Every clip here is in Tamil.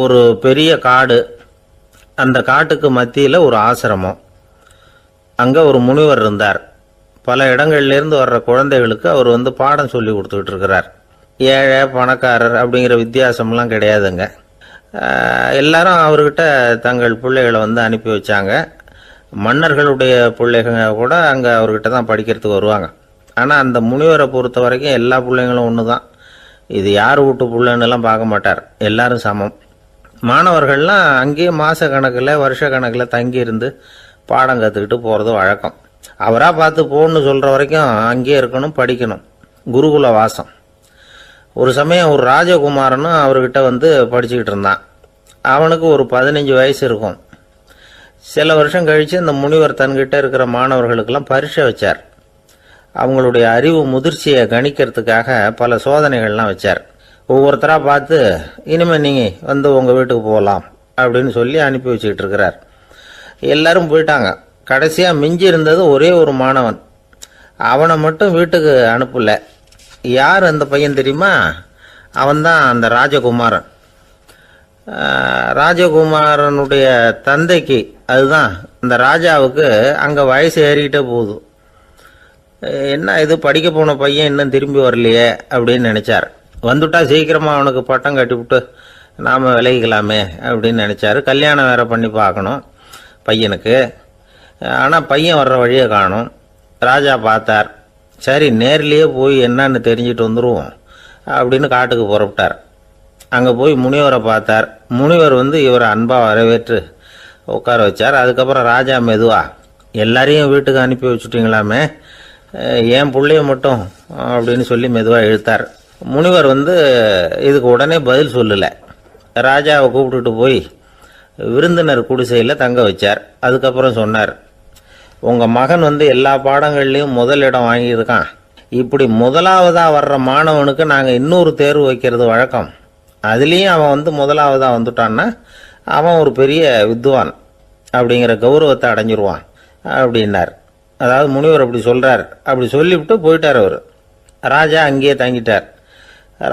ஒரு பெரிய காடு. அந்த காட்டுக்கு மத்தியில் ஒரு ஆசிரமம். அங்கே ஒரு முனிவர் இருந்தார். பல இடங்கள்லேருந்து வர்ற குழந்தைகளுக்கு அவர் பாடம் சொல்லி கொடுத்துக்கிட்டு இருக்கிறார். ஏழை பணக்காரர் அப்படிங்கிற வித்தியாசம்லாம் கிடையாதுங்க. எல்லாரும் அவர்கிட்ட தங்கள் பிள்ளைகளை அனுப்பி வச்சாங்க. மன்னர்களுடைய பிள்ளைங்க கூட அங்கே அவர்கிட்ட தான் படிக்கிறதுக்கு வருவாங்க. ஆனால் அந்த முனிவரை பொறுத்த வரைக்கும் எல்லா பிள்ளைங்களும் ஒன்று தான். இது யார் வீட்டு பிள்ளைன்னெல்லாம் பார்க்க மாட்டார், எல்லாரும் சமம். மாணவர்கள்லாம் அங்கேயே மாத கணக்கில் வருஷ கணக்கில் தங்கியிருந்து பாடம் கற்றுக்கிட்டு போகிறது வழக்கம். அவராக பார்த்து போன்னு சொல்கிற வரைக்கும் அங்கேயே இருக்கணும், படிக்கணும். குருகுல வாசம். ஒரு சமயம் ஒரு ராஜகுமாரனும் அவர்கிட்ட படிச்சுக்கிட்டு இருந்தான். அவனுக்கு ஒரு 15 வயசு இருக்கும். சில வருஷம் கழித்து இந்த முனிவர் தன்கிட்ட இருக்கிற மாணவர்களுக்கெல்லாம் பரீட்சை வச்சார். அவங்களுடைய அறிவு முதிர்ச்சியை கணிக்கிறதுக்காக பல சோதனைகள்லாம் வச்சார். ஒவ்வொருத்தராக பார்த்து இனிமேல் நீங்கள் உங்கள் வீட்டுக்கு போகலாம் அப்படின்னு சொல்லி அனுப்பி வச்சுக்கிட்டு இருக்கிறார். எல்லாரும் போயிட்டாங்க. கடைசியாக மிஞ்சி இருந்தது ஒரே ஒரு மாணவன். அவனை மட்டும் வீட்டுக்கு அனுப்பல. யார் அந்த பையன் தெரியுமா? அவன்தான் அந்த ராஜகுமாரன். ராஜகுமாரனுடைய தந்தைக்கு, அதுதான் அந்த ராஜாவுக்கு, அங்கே வயசு ஏறிக்கிட்டே போகுது. என்ன இது, படிக்க போன பையன் இன்னும் திரும்பி வரலையே அப்படின்னு நினைச்சார். வந்துட்டா சீக்கிரமாக அவனுக்கு பட்டம் கட்டிவிட்டு நாம் விலகிக்கலாமே அப்படின்னு நினச்சாரு. கல்யாணம் வேற பண்ணி பார்க்கணும் பையனுக்கு. ஆனால் பையன் வர்ற வழியை காணும். ராஜா பார்த்தார். சரி, நேர்லேயே போய் என்னன்னு தெரிஞ்சுட்டு வந்துடுவோம் அப்படின்னு காட்டுக்கு புறப்பட்டார். அங்கே போய் முனிவரை பார்த்தார். முனிவர் இவரை அன்பாக வரவேற்று உட்கார வச்சார். அதுக்கப்புறம் ராஜா மெதுவா, எல்லாரையும் வீட்டுக்கு அனுப்பி வச்சுட்டிங்களாமே, ஏன் பிள்ளைய மட்டும் அப்படின்னு சொல்லி மெதுவாக இழுத்தார். முனிவர் இதுக்கு உடனே பதில் சொல்லலை. ராஜாவை கூப்பிட்டுட்டு போய் விருந்தினர் குடிசையில் தங்க வச்சார். அதுக்கப்புறம் சொன்னார், உங்கள் மகன் எல்லா பாடங்கள்லேயும் முதலிடம் வாங்கியிருக்கான். இப்படி முதலாவதாக வர்ற மாணவனுக்கு நாங்கள் இன்னொரு தேர்வு வைக்கிறது வழக்கம். அதுலேயும் அவன் முதலாவதாக வந்துட்டான்னா அவன் ஒரு பெரிய வித்வான் அப்படிங்கிற கௌரவத்தை அடைஞ்சிருவான் அப்படின்னார். அதாவது முனிவர் அப்படி சொல்கிறார். அப்படி சொல்லிவிட்டு போயிட்டார் அவர். ராஜா அங்கேயே தங்கிட்டார்.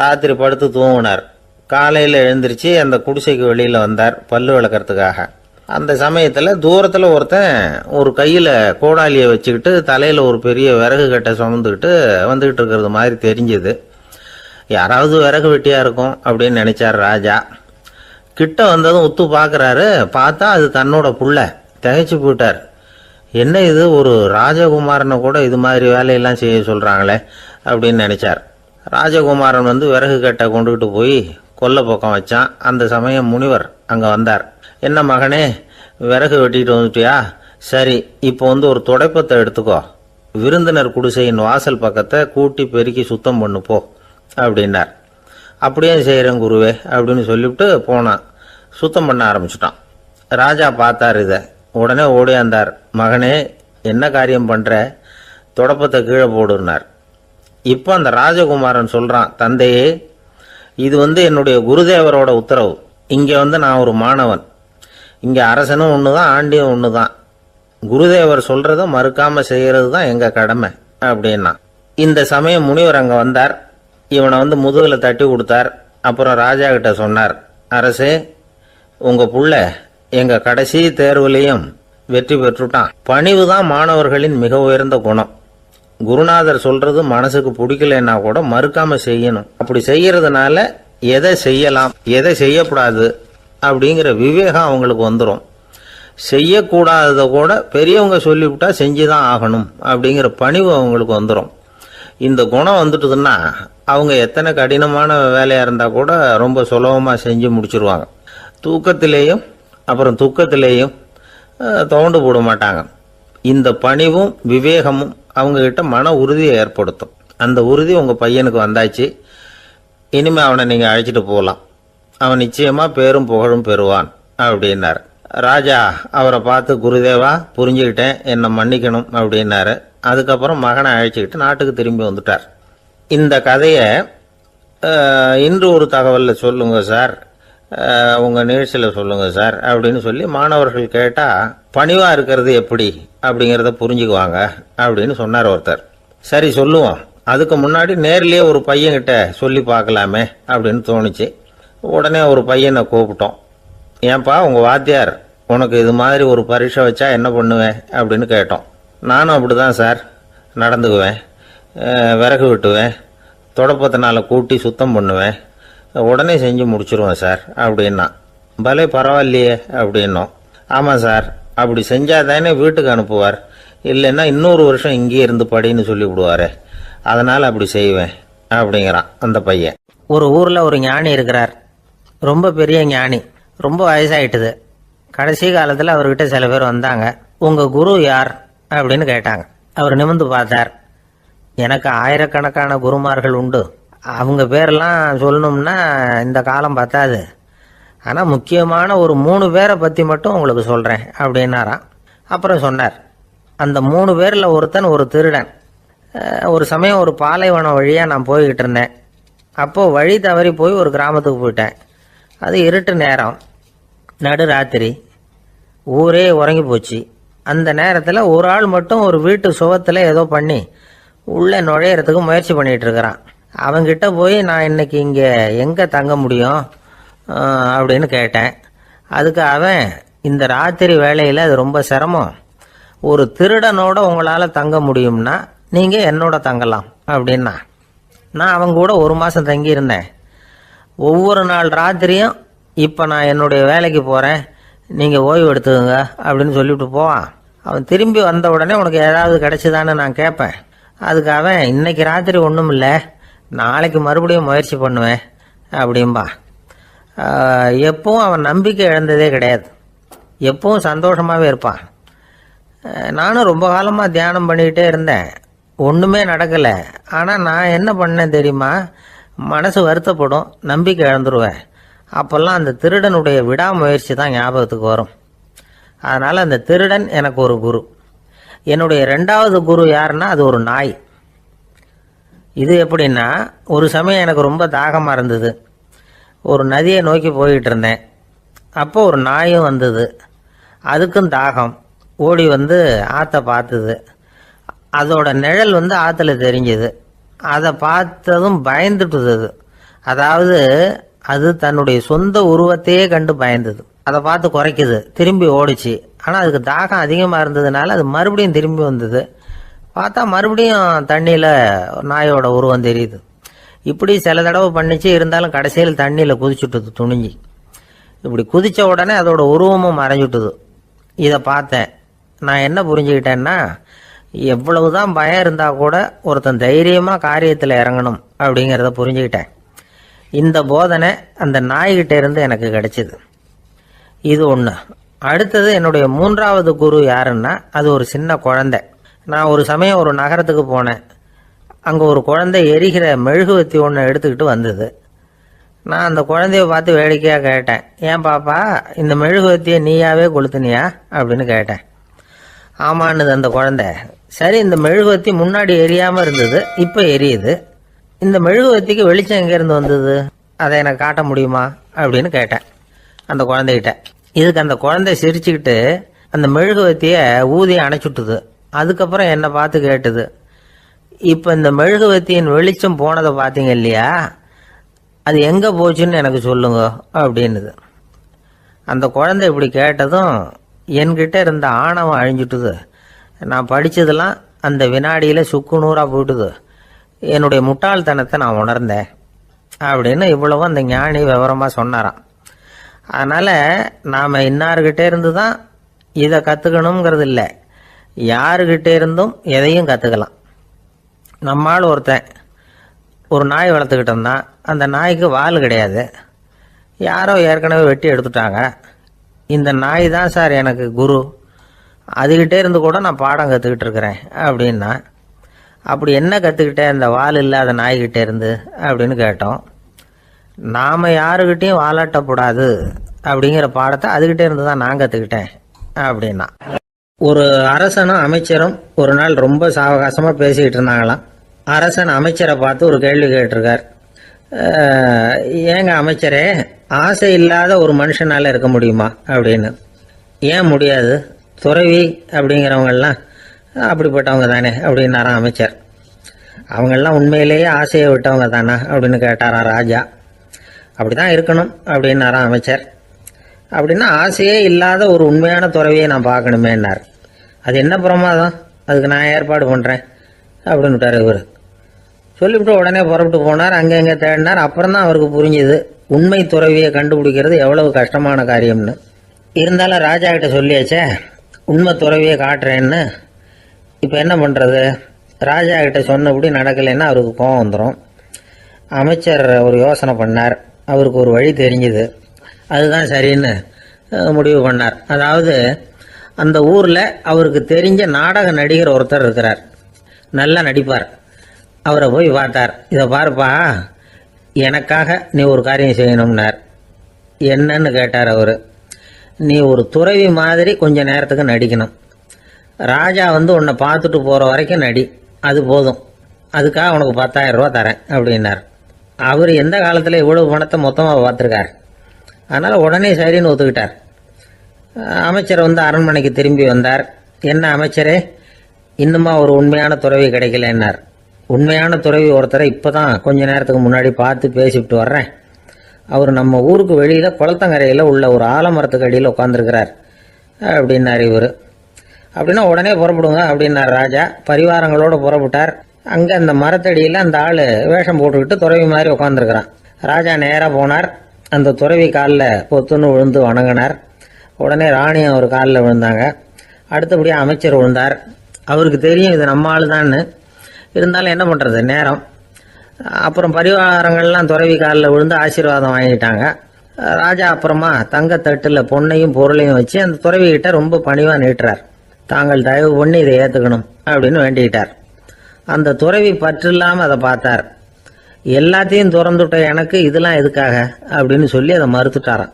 ராத்திரி படுத்து தூங்கினார். காலையில் எழுந்திரிச்சு அந்த குடிசைக்கு வெளியில் வந்தார் பல்லு விளக்கிறதுக்காக. அந்த சமயத்தில் தூரத்தில் ஒருத்தன் ஒரு கையில் கோடாலியை வச்சுக்கிட்டு தலையில் ஒரு பெரிய விறகு கட்டை சுமந்துக்கிட்டு வந்துக்கிட்டு இருக்கிறது மாதிரி தெரிஞ்சது. யாராவது விறகு வெட்டியாக இருக்கும் அப்படின்னு நினைச்சார் ராஜா. கிட்ட வந்ததும் உத்து பார்க்குறாரு. பார்த்தா அது தன்னோட புள்ள. திகைச்சு போயிட்டார். என்ன இது, ஒரு ராஜகுமாரனை கூட இது மாதிரி வேலையெல்லாம் செய்ய சொல்கிறாங்களே அப்படின்னு நினைச்சார். ராஜகுமாரன் விறகு கட்டை கொண்டுகிட்டு போய் கொல்லை பக்கம் வச்சான். அந்த சமயம் முனிவர் அங்கே வந்தார். என்ன மகனே, விறகு வெட்டிட்டு வந்துட்டியா? சரி, இப்போ ஒரு துடைப்பத்தை எடுத்துக்கோ, விருந்தினர் குடிசையின் வாசல் பக்கத்தை கூட்டி பெருக்கி சுத்தம் பண்ணு போ அப்படின்னார். அப்படியே செய்கிறேன் குருவே அப்படின்னு சொல்லிவிட்டு போனான். சுத்தம் பண்ண ஆரம்பிச்சிட்டான். ராஜா பார்த்தார் இதை. உடனே ஓடியாந்தார். மகனே, என்ன காரியம் பண்ணுற? துடைப்பத்தை கீழே போடுனார். இப்போ அந்த ராஜகுமாரன் சொல்கிறான், தந்தையே, இது என்னுடைய குருதேவரோட உத்தரவு. இங்கே நான் ஒரு மாணவன். இங்கே அரசனும் ஒன்று தான், ஆண்டியும் ஒன்று தான். குருதேவர் சொல்கிறத மறுக்காமல் செய்கிறது தான் எங்கள் கடமை அப்படின்னா. இந்த சமயம் முனிவர் அங்கே வந்தார். இவனை முதுகில் தட்டி கொடுத்தார். அப்புறம் ராஜா கிட்ட சொன்னார், அரசே, உங்கள் புள்ள எங்கள் கடைசி தேர்வுலையும் வெற்றி பெற்றுட்டான். பணிவு தான் மாணவர்களின் மிக உயர்ந்த குணம். குருநாதர் சொல்றது மனசுக்கு பிடிக்கலன்னா கூட மறுக்காம செய்யணும். அப்படி செய்யறதுனால எதை செய்யலாம் எதை செய்யக்கூடாது அப்படிங்கிற விவேகம் அவங்களுக்கு வந்துடும். செய்யக்கூடாததை கூட பெரியவங்க சொல்லிவிட்டா செஞ்சுதான் ஆகணும் அப்படிங்கிற பணிவு அவங்களுக்கு வந்துடும். இந்த குணம் வந்துட்டுதுன்னா அவங்க எத்தனை கடினமான வேலையா இருந்தா கூட ரொம்ப சுலபமா செஞ்சு முடிச்சிருவாங்க. தூக்கத்திலேயும் அப்புறம் துக்கத்திலேயும் தோண்டு போட மாட்டாங்க. இந்த பணிவும் விவேகமும் அவங்க கிட்ட மன உறுதியை ஏற்படுத்தும். அந்த உறுதி உங்க பையனுக்கு வந்தாச்சு. இனிமே அவனை நீங்க அழைச்சிட்டு போகலாம். அவன் நிச்சயமா பேரும் புகழும் பெறுவான் அப்படின்னாரு. ராஜா அவரை பார்த்து, குருதேவா, புரிஞ்சுக்கிட்டேன், என்னை மன்னிக்கணும் அப்படின்னாரு. அதுக்கப்புறம் மகனை அழைச்சிக்கிட்டு நாட்டுக்கு திரும்பி வந்துட்டார். இந்த கதையை இன்று ஒரு தகவலில் சொல்லுங்க சார், உங்கள் நிகழ்ச்சியில் சொல்லுங்க சார் அப்படின்னு சொல்லி மாணவர்கள் கேட்டால் பணிவாக இருக்கிறது எப்படி அப்படிங்கிறத புரிஞ்சுக்குவாங்க அப்படின்னு சொன்னார் ஒருத்தர். சரி சொல்லுவோம், அதுக்கு முன்னாடி நேர்லேயே ஒரு பையன்கிட்ட சொல்லி பார்க்கலாமே அப்படின்னு தோணுச்சு. உடனே ஒரு பையனை கூப்பிட்டோம். ஏன்பா உங்கள் வாத்தியார் உனக்கு இது மாதிரி ஒரு பரீட்சை வச்சா என்ன பண்ணுவேன் அப்படின்னு கேட்டோம். நானும் அப்படி தான் சார் நடந்துக்குவேன், விறகு வெட்டுவேன், தொடப்பத்தினால கூட்டி சுத்தம் பண்ணுவேன், உடனே செஞ்சு முடிச்சிருவேன் சார் அப்படின்னா. பலே பரவாயில்லையே அப்படின்னோம். ஆமாம் சார், அப்படி செஞ்சால் தானே வீட்டுக்கு அனுப்புவார், இல்லைன்னா இன்னொரு வருஷம் இங்கேயே இருந்து படின்னு சொல்லி விடுவார், அதனால் அப்படி செய்வேன் அப்படிங்கிறான் அந்த பையன். ஒரு ஊரில் ஒரு ஞானி இருக்கிறார், ரொம்ப பெரிய ஞானி, ரொம்ப வயசாயிட்டுது. கடைசி காலத்தில் அவர்கிட்ட சில பேர் வந்தாங்க. உங்கள் குரு யார் அப்படின்னு கேட்டாங்க. அவர் நிமிர்ந்து பார்த்தார். எனக்கு ஆயிரக்கணக்கான குருமார்கள் உண்டு, அவங்க பேரெல்லாம் சொல்லணும்னா இந்த காலம் பத்தாது, ஆனால் முக்கியமான ஒரு 3 பேரை பற்றி மட்டும் உங்களுக்கு சொல்கிறேன் அப்படின்னாராம். அப்புறம் சொன்னார், அந்த 3 பேரில் ஒருத்தன் ஒரு திருடன். ஒரு சமயம் ஒரு பாலைவனம் வழியாக நான் போய்கிட்டு இருந்தேன். அப்போது வழி தவறி போய் ஒரு கிராமத்துக்கு போயிட்டேன். அது இருட்டு நேரம், நடு ராத்திரி, ஊரே உறங்கி போச்சு. அந்த நேரத்தில் ஒரு ஆள் மட்டும் ஒரு வீட்டு சுவத்தில் ஏதோ பண்ணி உள்ளே நுழையிறதுக்கு முயற்சி பண்ணிகிட்டு இருக்கிறான். அவங்கிட்ட போய் நான் இன்னைக்கு இங்கே எங்கே தங்க முடியும் அப்படின்னு கேட்டேன். அதுக்கு அவன், இந்த ராத்திரி வேளையில் அது ரொம்ப சிரமம், ஒரு திருடனோட உங்களால் தங்க முடியும்னா நீங்கள் என்னோட தங்கலாம் அப்படின்னா. நான் அவங்க கூட 1 மாதம் தங்கியிருந்தேன். ஒவ்வொரு நாள் ராத்திரியும் இப்போ நான் என்னுடைய வேலைக்கு போகிறேன், நீங்கள் ஓய்வு எடுத்துக்கோங்க அப்படின்னு சொல்லிவிட்டு போவான். அவன் திரும்பி வந்த உடனே உனக்கு ஏதாவது கிடைச்சிதான்னு நான் கேட்பேன். அதுக்கு அவன், இன்னைக்கு ராத்திரி ஒன்றும் இல்லை, நாளைக்கு மறுபடியும் முயற்சி பண்ணுவேன் அப்படின்பா. எப்பவும் அவன் நம்பிக்கை இழந்ததே கிடையாது, எப்பவும் சந்தோஷமாகவே இருப்பான். நானும் ரொம்ப காலமாக தியானம் பண்ணிக்கிட்டே இருந்தேன், ஒன்றுமே நடக்கலை. ஆனால் நான் என்ன பண்ணேன் தெரியுமா, மனசு வருத்தப்படும், நம்பிக்கை இழந்துருவேன். அப்போல்லாம் அந்த திருடனுடைய விடாமுயற்சி தான் ஞாபகத்துக்கு வரும். அதனால் அந்த திருடன் எனக்கு ஒரு குரு. என்னுடைய 2வது குரு யாருன்னா அது ஒரு நாய். இது எப்படின்னா, ஒரு சமயம் எனக்கு ரொம்ப தாகமாக இருந்தது, ஒரு நதியை நோக்கி போய்கிட்டு இருந்தேன். அப்போ ஒரு நாயும் வந்தது, அதுக்கும் தாகம், ஓடி வந்து ஆற்றை பார்த்துது. அதோட நிழல் வந்து ஆற்றுல தெரிஞ்சுது. அதை பார்த்ததும் பயந்துட்டுது. அதாவது அது தன்னுடைய சொந்த உருவத்தையே கண்டு பயந்தது. அதை பார்த்து குறைக்குது, திரும்பி ஓடிச்சு. ஆனால் அதுக்கு தாகம் அதிகமாக இருந்ததுனால அது மறுபடியும் திரும்பி வந்தது. பார்த்தா மறுபடியும் தண்ணியில் நாயோட உருவம் தெரியுது. இப்படி சில தடவை பண்ணிச்சு. இருந்தாலும் கடைசியில் தண்ணியில் குதிச்சுட்டுது துணிஞ்சி. இப்படி குதித்த உடனே அதோட உருவமும் மறைஞ்சுட்டுது. இதை பார்த்தேன். நான் என்ன புரிஞ்சுக்கிட்டேன்னா, எவ்வளவுதான் பயம் இருந்தால் கூட ஒருத்தன் தைரியமாக காரியத்தில் இறங்கணும் அப்படிங்கிறத புரிஞ்சுக்கிட்டேன். இந்த போதனை அந்த நாய்கிட்ட இருந்து எனக்கு கிடைச்சிது. இது ஒன்று. அடுத்தது என்னுடைய 3வது குரு யாருன்னா அது ஒரு சின்ன குழந்தை. நான் ஒரு சமயம் ஒரு நகரத்துக்கு போனேன். அங்கே ஒரு குழந்தை எரிகிற மெழுகுவத்தி ஒன்று எடுத்துக்கிட்டு வந்தது. நான் அந்த குழந்தைய பார்த்து வேடிக்கையாக கேட்டேன், ஏன் பாப்பா இந்த மெழுகுவத்தியை நீயாவே கொளுத்துனியா அப்படின்னு கேட்டேன். ஆமான்னுது அந்த குழந்தை. சரி, இந்த மெழுகுவத்தி முன்னாடி எரியாமல் இருந்தது, இப்போ எரியுது, இந்த மெழுகுவத்திக்கு வெளிச்சம் எங்கேருந்து வந்தது, அதை எனக்கு காட்ட முடியுமா அப்படின்னு கேட்டேன் அந்த குழந்தைகிட்ட. இதுக்கு அந்த குழந்தை சிரிச்சுக்கிட்டு அந்த மெழுகுவத்தியை ஊதி அணைச்சுட்டுது. அதுக்கப்புறம் என்னை பார்த்து கேட்டுது, இப்போ இந்த மெழுகுவத்தியின் வெளிச்சம் போனதை பார்த்தீங்க இல்லையா, அது எங்கே போச்சுன்னு எனக்கு சொல்லுங்க அப்படின்னுது. அந்த குழந்தை இப்படி கேட்டதும் என்கிட்ட இருந்த ஆணவம் அழிஞ்சுட்டுது. நான் படித்ததெல்லாம் அந்த வினாடியில் சுக்கு நூறாக போயிட்டுது. என்னுடைய முட்டாள்தனத்தை நான் உணர்ந்தேன் அப்படின்னு இவ்வளவும் அந்த ஞானி விவரமாக சொன்னாராம். அதனால் நாம் இன்னார்கிட்ட இருந்து தான் இதை கற்றுக்கணுங்கிறது இல்லை, யாருக்கிட்ட இருந்தும் எதையும் கற்றுக்கலாம். நம்மால் ஒருத்தன் ஒரு நாய் வளர்த்துக்கிட்டு இருந்தான். அந்த நாய்க்கு வால் கிடையாது, யாரோ ஏற்கனவே வெட்டி எடுத்துட்டாங்க. இந்த நாய் தான் சார் எனக்கு குரு, அதுகிட்டே இருந்து கூட நான் பாடம் கற்றுக்கிட்டு இருக்கிறேன் அப்படின்னா. அப்படி என்ன கற்றுக்கிட்டேன் இந்த வால் இல்லாத நாய்கிட்டே இருந்து அப்படின்னு கேட்டோம். நாம் யாருக்கிட்டையும் வாலாட்டக்கூடாது அப்படிங்கிற பாடத்தை அதுகிட்டே இருந்து தான் நான் கற்றுக்கிட்டேன் அப்படின்னா. ஒரு அரசனும் அமைச்சரும் ஒரு நாள் ரொம்ப சாவகாசமாக பேசிக்கிட்டு இருந்தாங்களாம். அரசன் அமைச்சரை பார்த்து ஒரு கேள்வி கேட்டிருக்கார். ஏங்க அமைச்சரே, ஆசை இல்லாத ஒரு மனுஷனால் இருக்க முடியுமா அப்படின்னு. ஏன் முடியாது, துறவி அப்படிங்கிறவங்கெல்லாம் அப்படிப்பட்டவங்க தானே அப்படின்னாராம் அமைச்சர். அவங்கெல்லாம் உண்மையிலேயே ஆசையை விட்டவங்க தானே அப்படின்னு கேட்டாராம் ராஜா. அப்படி தான் இருக்கணும் அப்படின்னாராம் அமைச்சர். அப்படின்னா ஆசையே இல்லாத ஒரு உண்மையான துறவியை நான் பார்க்கணுமேன்னார். அது என்ன பிரமாதம், அதுக்கு நான் ஏற்பாடு பண்ணுறேன் அப்படின்னு விட்டார் இவர். சொல்லிவிட்டு உடனே புறப்பட்டு போனார். அங்கே எங்கே தேடினார். அப்புறம் தான் அவருக்கு புரிஞ்சுது உண்மை துறவியை கண்டுபிடிக்கிறது எவ்வளவு கஷ்டமான காரியம்னு. இருந்தாலும் ராஜா கிட்ட சொல்லியாச்சே உண்மை துறவியை காட்டுறேன்னு. இப்போ என்ன பண்ணுறது? ராஜா கிட்ட சொன்னபடி நடக்கலைன்னா அவருக்கு கோபம் வந்துடும். அமைச்சர் ஒரு யோசனை பண்ணார். அவருக்கு ஒரு வழி தெரிஞ்சுது. அதுதான் சரின்னு முடிவு பண்ணார். அதாவது அந்த ஊரில் அவருக்கு தெரிஞ்ச நாடக நடிகர் ஒருத்தர் இருக்கிறார், நல்லா நடிப்பார். அவரை போய் பார்த்தார். இதை பாருப்பா, எனக்காக நீ ஒரு காரியம் செய்யணும்னார். என்னன்னு கேட்டார் அவர். நீ ஒரு துறவி மாதிரி கொஞ்ச நேரத்துக்கு நடிக்கணும். ராஜா உன்னை பார்த்துட்டு போகிற வரைக்கும் நடி, அது போதும். அதுக்காக உனக்கு 10,000 ரூபா தரேன் அப்படின்னார். அவர் எந்த காலத்தில் இவ்வளவு பணத்தை மொத்தமாக பார்த்துருக்கார். அதனால் உடனே சரின்னு ஒத்துக்கிட்டார். அமைச்சர் அரண்மனைக்கு திரும்பி வந்தார். என்ன அமைச்சரே, இன்னுமா ஒரு உண்மையான துறவி கிடைக்கலன்னார். உண்மையான துறவி ஒருத்தரை இப்போ தான் கொஞ்ச நேரத்துக்கு முன்னாடி பார்த்து பேசிவிட்டு வர்றேன். அவர் நம்ம ஊருக்கு வெளியில் குளத்தங்கரையில் உள்ள ஒரு ஆலமரத்துக்கு அடியில் உட்காந்துருக்கிறார் அப்படின்னார் இவர். அப்படின்னா உடனே புறப்படுங்க அப்படின்னார் ராஜா. பரிவாரங்களோடு புறப்பட்டார். அங்கே அந்த மரத்தடியில் அந்த ஆள் வேஷம் போட்டுக்கிட்டு துறவி மாதிரி உட்காந்துருக்கிறான். ராஜா நேராக போனார். அந்த துறவி காலில் பொத்துன்னு விழுந்து வணங்கினார். உடனே ராணியும் அவர் காலில் விழுந்தாங்க. அடுத்தபடியாக அமைச்சர் விழுந்தார். அவருக்கு தெரியும் இது நம்ம ஆள் தான்னு. இருந்தாலும் என்ன பண்ணுறது, நேரம். அப்புறம் பரிவாரங்கள்லாம் துறவி காலில் விழுந்து ஆசீர்வாதம் வாங்கிட்டாங்க. ராஜா அப்புறமா தங்கத்தட்டில் பொண்ணையும் பொருளையும் வச்சு அந்த துறவிகிட்ட ரொம்ப பணிவாக நீட்டுறார். தாங்கள் தயவு பண்ணி இதை ஏற்றுக்கணும் அப்படின்னு வேண்டிக்கிட்டார். அந்த துறவி பற்று இல்லாமல் அதை பார்த்தார். எல்லாத்தையும் திறந்துட்ட எனக்கு இதெல்லாம் எதுக்காக அப்படின்னு சொல்லி அதை மறுத்துட்டாராம்.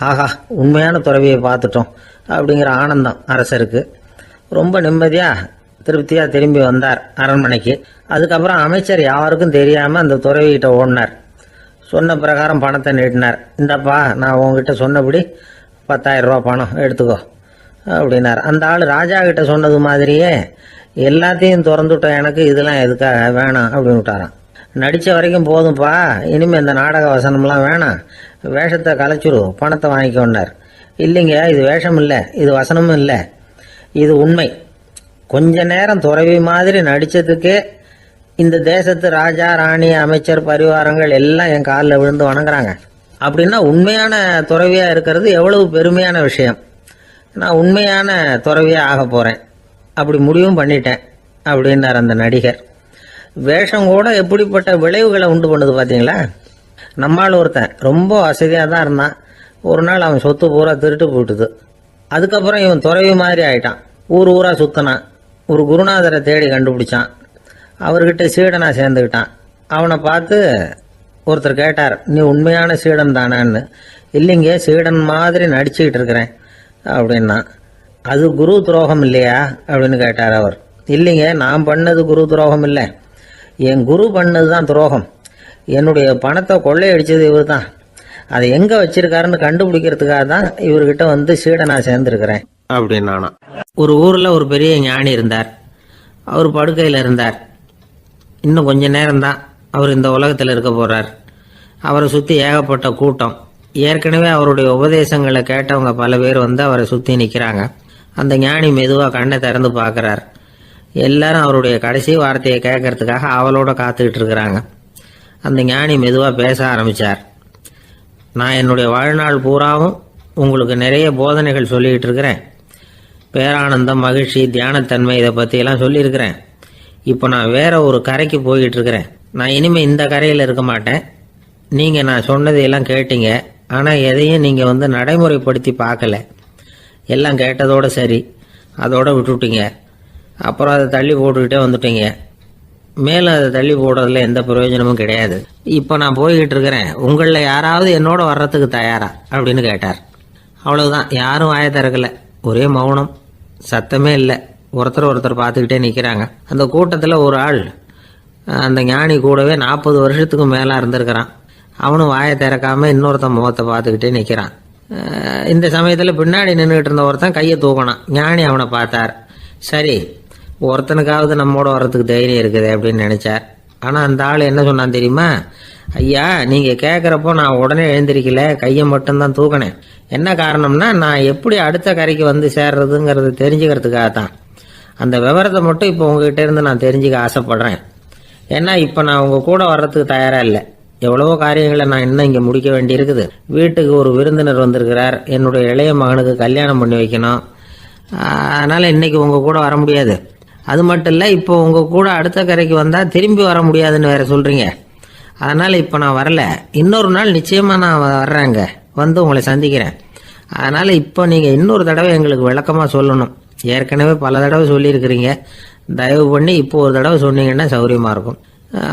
ஆஹா, உண்மையான துறவியை பார்த்துட்டோம் அப்படிங்கிற ஆனந்தம் அரசருக்கு. ரொம்ப நிம்மதியாக திருப்தியாக திரும்பி வந்தார் அரண்மனைக்கு. அதுக்கப்புறம் அமைச்சர் யாருக்கும் தெரியாமல் அந்த துறவிகிட்ட ஓடினார். சொன்ன பிரகாரம் பணத்தை நீட்டினார். இந்தப்பா, நான் உங்ககிட்ட சொன்னபடி 10,000 ரூபா பணம் எடுத்துக்கோ அப்படின்னார். அந்த ஆள் ராஜா கிட்ட சொன்னது மாதிரியே எல்லாத்தையும் திறந்துவிட்ட எனக்கு இதெல்லாம் எதுக்காக வேணாம் அப்படின்னு விட்டாராம். நடித்த வரைக்கும் போதும்ப்பா, இனிமேல் இந்த நாடக வசனம்லாம் வேணாம், வேஷத்தை கலைச்சிரு, பணத்தை வாங்கிக்கோன்னார். இல்லைங்க, இது வேஷம் இல்லை, இது வசனமும் இல்லை, இது உண்மை. கொஞ்ச நேரம் துறவி மாதிரி நடித்ததுக்கே இந்த தேசத்து ராஜா, ராணி, அமைச்சர், பரிவாரங்கள் எல்லாம் என் காலில் விழுந்து வணங்குறாங்க. அப்படின்னா உண்மையான துறவியாக இருக்கிறது எவ்வளவு பெருமையான விஷயம். நான் உண்மையான துறவியாக ஆக போகிறேன், அப்படி முடிவும் பண்ணிட்டேன் அப்படின்னார் அந்த நடிகர். வேஷம் கூட எப்படிப்பட்ட விளைவுகளை உண்டு பண்ணுது பார்த்தீங்களா. நம்மால் ஒருத்தன் ரொம்ப வசதியாக தான் இருந்தான். ஒரு நாள் அவன் சொத்து பூரா திருட்டு போட்டுது. அதுக்கப்புறம் இவன் துறவி மாதிரி ஆயிட்டான். ஊர் ஊராக சுற்றினான். ஒரு குருநாதரை தேடி கண்டுபிடிச்சான். அவர்கிட்ட சீடனாக சேர்ந்துக்கிட்டான். அவனை பார்த்து ஒருத்தர் கேட்டார், நீ உண்மையான சீடன் தானான்னு. இல்லைங்க, சீடன் மாதிரி நடிச்சுக்கிட்டு இருக்கிறேன் அப்படின்னா. அது குரு துரோகம் இல்லையா அப்படின்னு கேட்டார் அவர். இல்லைங்க, நான் பண்ணது குரு துரோகம் இல்லை, என் குரு பண்ணது தான் துரோகம். என்னுடைய பணத்தை கொள்ளையடிச்சது இவர் தான். அதை எங்கே வச்சிருக்காருன்னு கண்டுபிடிக்கிறதுக்காக தான் இவர்கிட்ட சீடனா சேர்ந்துருக்கிறேன் அப்படின்னானா. ஒரு ஊரில் ஒரு பெரிய ஞானி இருந்தார். அவர் படுக்கையில் இருந்தார். இன்னும் கொஞ்ச நேரம்தான் அவர் இந்த உலகத்தில் இருக்க போகிறார். அவரை சுற்றி ஏகப்பட்ட கூட்டம். ஏற்கனவே அவருடைய உபதேசங்களை கேட்டவங்க பல பேர் அவரை சுற்றி நிற்கிறாங்க. அந்த ஞானி மெதுவாக கண்ணை திறந்து பார்க்குறார். எல்லாரும் அவருடைய கடைசி வார்த்தையை கேட்கறதுக்காக அவளோட காத்துக்கிட்டு இருக்கிறாங்க. அந்த ஞானி மெதுவாக பேச ஆரம்பித்தார். நான் என்னுடைய வாழ்நாள் பூராவும் உங்களுக்கு நிறைய போதனைகள் சொல்லிக்கிட்டு இருக்கிறேன். பேரானந்தம், மகிழ்ச்சி, தியானத்தன்மை, இதை பற்றியெல்லாம் சொல்லியிருக்கிறேன். இப்போ நான் வேற ஒரு கரைக்கு போய்கிட்டு இருக்கிறேன். நான் இனிமேல் இந்த கரையில் இருக்க மாட்டேன். நீங்கள் நான் சொன்னதையெல்லாம் கேட்டீங்க, ஆனால் எதையும் நீங்கள் நடைமுறைப்படுத்தி பார்க்கல. எல்லாம் கேட்டதோடு சரி, அதோட விட்டுவிட்டீங்க. அப்புறம் அதை தள்ளி போட்டுக்கிட்டே வந்துட்டீங்க. மேலும் அதை தள்ளி போடுறதுல எந்த பிரயோஜனமும் கிடையாது. இப்போ நான் போய்கிட்டு இருக்கிறேன். உங்களில் யாராவது என்னோட வர்றதுக்கு தயாரா அப்படின்னு கேட்டார். அவ்வளவுதான், யாரும் வாயை திறக்கல. ஒரே மௌனம், சத்தமே இல்லை. ஒருத்தர் பார்த்துக்கிட்டே நிற்கிறாங்க. அந்த கூட்டத்தில் ஒரு ஆள் அந்த ஞானி கூடவே 40 வருஷத்துக்கு மேலே இருந்திருக்கிறான். அவனும் வாயை திறக்காமல் இன்னொருத்தன் முகத்தை பார்த்துக்கிட்டே நிற்கிறான். இந்த சமயத்தில் பின்னாடி நின்றுக்கிட்டு இருந்த ஒருத்தன் கையை தூக்கினான். ஞானி அவனை பார்த்தார். சரி, ஒருத்தனுக்காவது நம்மோட வர்றதுக்கு தைரியம் இருக்குது அப்படின்னு நினைச்சார். ஆனால் அந்த ஆள் என்ன சொன்னான் தெரியுமா? ஐயா, நீங்கள் கேட்குறப்போ நான் உடனே எழுந்திருக்கல, கையை மட்டும்தான் தூக்கினேன். என்ன காரணம்னா, நான் எப்படி அடுத்த கரைக்கு வந்து சேர்றதுங்கிறது தெரிஞ்சுக்கிறதுக்காக தான். அந்த விவரத்தை மட்டும் இப்போ உங்ககிட்ட இருந்து நான் தெரிஞ்சுக்க ஆசைப்படுறேன். ஏன்னா இப்போ நான் உங்கள் கூட வர்றதுக்கு தயாராக இல்லை. எவ்வளவோ காரியங்களை நான் இன்னும் இங்கே முடிக்க வேண்டியிருக்குது. வீட்டுக்கு ஒரு விருந்தினர் வந்திருக்கிறார். என்னுடைய இளைய மகனுக்கு கல்யாணம் பண்ணி வைக்கணும். அதனால் இன்னைக்கு உங்கள் கூட வர முடியாது. அது மட்டும் இல்லை, இப்போ உங்கள் கூட அடுத்த கரைக்கு வந்தால் திரும்பி வர முடியாதுன்னு வேற சொல்கிறீங்க. அதனால் இப்போ நான் வரல. இன்னொரு நாள் நிச்சயமாக நான் வர்றேங்க, வந்து உங்களை சந்திக்கிறேன். அதனால் இப்போ நீங்கள் இன்னொரு தடவை எங்களுக்கு விளக்கமாக சொல்லணும். ஏற்கனவே பல தடவை சொல்லியிருக்கிறீங்க. தயவு பண்ணி இப்போ ஒரு தடவை சொன்னீங்கன்னா சௌகரியமாக இருக்கும்.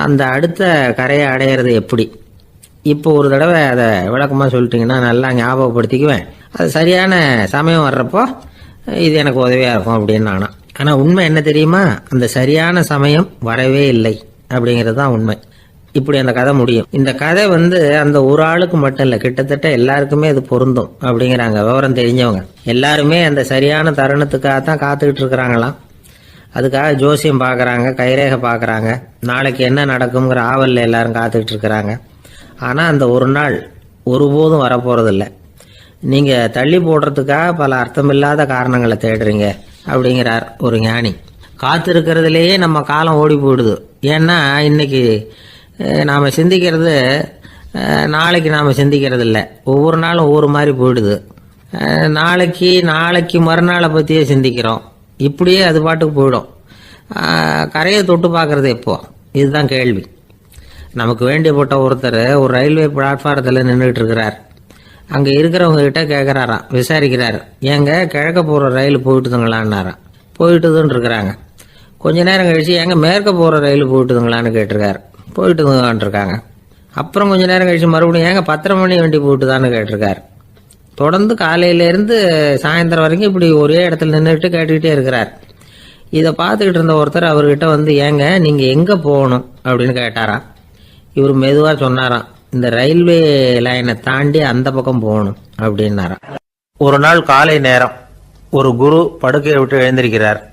அந்த அடுத்த கரையை அடையிறது எப்படி, இப்போ ஒரு தடவை அதை விளக்கமாக சொல்லிட்டீங்கன்னா நல்லா ஞாபகப்படுத்திக்குவேன். அது சரியான சமயம் வர்றப்போ இது எனக்கு உதவியாக இருக்கும் அப்படின்னு நானா. ஆனால் உண்மை என்ன தெரியுமா, அந்த சரியான சமயம் வரவே இல்லை அப்படிங்கிறது தான் உண்மை. இப்படி அந்த கதை முடியும். இந்த கதை அந்த ஒரு ஆளுக்கு மட்டும் இல்லை, கிட்டத்தட்ட எல்லாருக்குமே அது பொருந்தும் அப்படிங்கிறாங்க விவரம் தெரிஞ்சவங்க. எல்லாருமே அந்த சரியான தருணத்துக்காக தான் காத்துக்கிட்டு இருக்கிறாங்களாம். அதுக்காக ஜோசியம் பார்க்குறாங்க, கைரேகை பார்க்குறாங்க, நாளைக்கு என்ன நடக்குங்கிற ஆவலில் எல்லாரும் காத்துக்கிட்டு இருக்கிறாங்க. ஆனால் அந்த ஒரு நாள் ஒருபோதும் வரப்போகிறதில்ல. நீங்கள் தள்ளி போடுறதுக்காக பல அர்த்தமில்லாத காரணங்களை தேடுறீங்க அப்படிங்கிறார் ஒரு ஞானி. காத்திருக்கிறதுலேயே நம்ம காலம் ஓடி போயிடுது. ஏன்னா இன்னைக்கு நாம் சிந்திக்கிறது நாளைக்கு நாம் சிந்திக்கிறது இல்லை. ஒவ்வொரு நாளும் ஒவ்வொரு மாதிரி போயிடுது. நாளைக்கு மறுநாளை பற்றியே சிந்திக்கிறோம். இப்படியே அது பாட்டுக்கு போயிடும். கரையை தொட்டு பார்க்குறது எப்போ, இதுதான் கேள்வி. நமக்கு வேண்டியப்பட்ட ஒருத்தர் ஒரு ரயில்வே பிளாட்ஃபாரத்தில் நின்றுட்டு இருக்கிறார். அங்கே இருக்கிறவங்க கிட்ட கேட்குறாராம், விசாரிக்கிறார். ஏங்க கிழக்க போகிற ரயில் போயிட்டுதுங்களான்னாராம். போயிட்டுதுன்னு இருக்கிறாங்க. கொஞ்ச நேரம் கழிச்சு ஏங்க மேற்க போகிற ரயில் போயிட்டுதுங்களான்னு கேட்டிருக்காரு. போயிட்டுதுங்களான் இருக்காங்க. அப்புறம் கொஞ்ச நேரம் கழிச்சு மறுபடியும் ஏங்க 10:30 மணி வண்டி போயிட்டுதான்னு கேட்டிருக்காரு. தொடர்ந்து காலையிலேருந்து சாயந்தரம் வரைக்கும் இப்படி ஒரே இடத்துல நின்றுட்டு கேட்டுக்கிட்டே இருக்கிறார். இதை பார்த்துக்கிட்டு இருந்த ஒருத்தர் அவர்கிட்ட ஏங்க நீங்கள் எங்கே போகணும் அப்படின்னு கேட்டாராம். இவர் மெதுவாக சொன்னாராம், இந்த ரயில்வே லைனை தாண்டி அந்த பக்கம் போகணும் அப்படின்னாராம். ஒரு நாள் காலை நேரம் ஒரு குரு படுக்கையை விட்டு எழுந்திருக்கிறார்.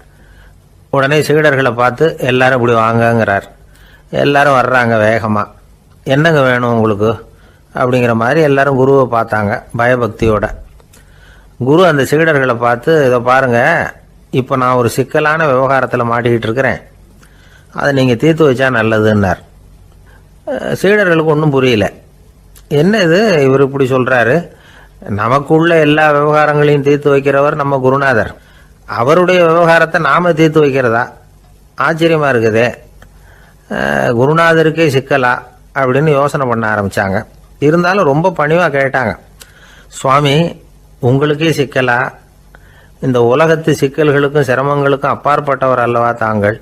உடனே சீடர்களை பார்த்து எல்லாரும் இப்படி வாங்கங்கிறார். எல்லாரும் வர்றாங்க வேகமாக. என்னங்க வேணும் உங்களுக்கு அப்படிங்கிற மாதிரி எல்லாரும் குருவை பார்த்தாங்க பயபக்தியோட. குரு அந்த சீடர்களை பார்த்து, இதை பாருங்க, இப்போ நான் ஒரு சிக்கலான விவகாரத்தில் மாட்டிக்கிட்டு இருக்கிறேன், அதை நீங்கள் தீர்த்து வச்சா நல்லதுன்னார். சீடர்களுக்கு ஒன்றும் புரியல. என்ன இது இவர் இப்படி சொல்கிறாரு, நமக்குள்ள எல்லா விவகாரங்களையும் தீர்த்து வைக்கிறவர் நம்ம குருநாதர், அவருடைய விவகாரத்தை நாம் தீர்த்து வைக்கிறதா, ஆச்சரியமாக இருக்குதே, குருநாதருக்கே சிக்கலா அப்படின்னு யோசனை பண்ண ஆரம்பித்தாங்க. இருந்தாலும் ரொம்ப பணிவாக கேட்டாங்க, சுவாமி உங்களுக்கே சிக்கலா, இந்த உலகத்து சிக்கல்களுக்கும் சிரமங்களுக்கும் அப்பாற்பட்டவர் அல்லவா தாங்கள்,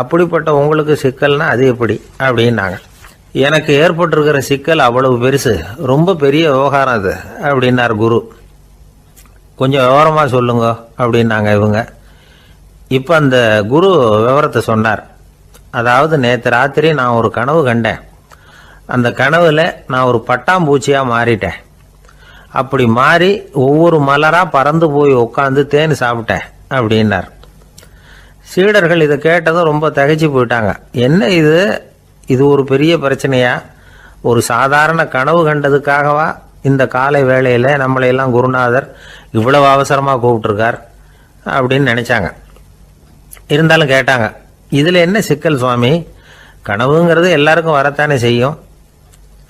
அப்படிப்பட்ட உங்களுக்கு சிக்கல்னா அது எப்படி அப்படின்னாங்க. எனக்கு ஏற்பட்டிருக்கிற சிக்கல் அவ்வளவு பெருசு, ரொம்ப பெரிய விவகாரம் அது அப்படின்னார் குரு. கொஞ்சம் விவரமாக சொல்லுங்க அப்படின்னாங்க இவங்க. இப்போ அந்த குரு விவரத்தை சொன்னார். அதாவது நேற்று ராத்திரி நான் ஒரு கனவு கண்டேன். அந்த கனவுல நான் ஒரு பட்டாம்பூச்சியாக மாறிட்டேன். அப்படி மாறி ஒவ்வொரு மலராக பறந்து போய் உட்காந்து தேன் சாப்பிட்டேன் அப்படின்னார். சீடர்கள் இதை கேட்டதும் ரொம்ப திகைச்சு போயிட்டாங்க. என்ன இது ஒரு பெரிய பிரச்சனையா, ஒரு சாதாரண கனவு கண்டதுக்காகவா இந்த காலை வேளையில் நம்மளையெல்லாம் குருநாதர் இவ்வளவு அவசரமாக கூப்பிட்டுருக்கார் அப்படின்னு நினச்சாங்க. இருந்தாலும் கேட்டாங்க, இதில் என்ன சிக்கல் சுவாமி, கனவுங்கிறது எல்லாருக்கும் வரத்தானே செய்யும்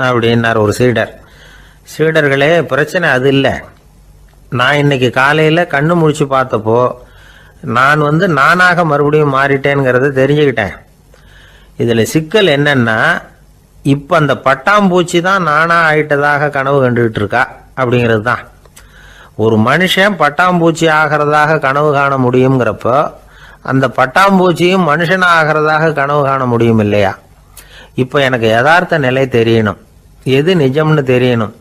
அப்படின்னார் ஒரு சீடர். சீடர்களே, பிரச்சனை அது இல்லை. நான் இன்னைக்கு காலையில் கண்ணு முழிச்சு பார்த்தப்போ நான் நானாக மறுபடியும் மாறிட்டேங்கிறத தெரிஞ்சுக்கிட்டேன். இதில் சிக்கல் என்னன்னா, இப்போ அந்த பட்டாம்பூச்சி தான் நானாக ஆயிட்டதாக கனவு கண்டுகிட்டு இருக்கா அப்படிங்கிறது தான். ஒரு மனுஷன் பட்டாம்பூச்சி ஆகிறதாக கனவு காண முடியுங்கிறப்போ அந்த பட்டாம்பூச்சியும் மனுஷனாக ஆகிறதாக கனவு காண முடியும் இல்லையா? இப்போ எனக்கு யதார்த்த நிலை தெரியணும், எது நிஜம்னு தெரியணும்.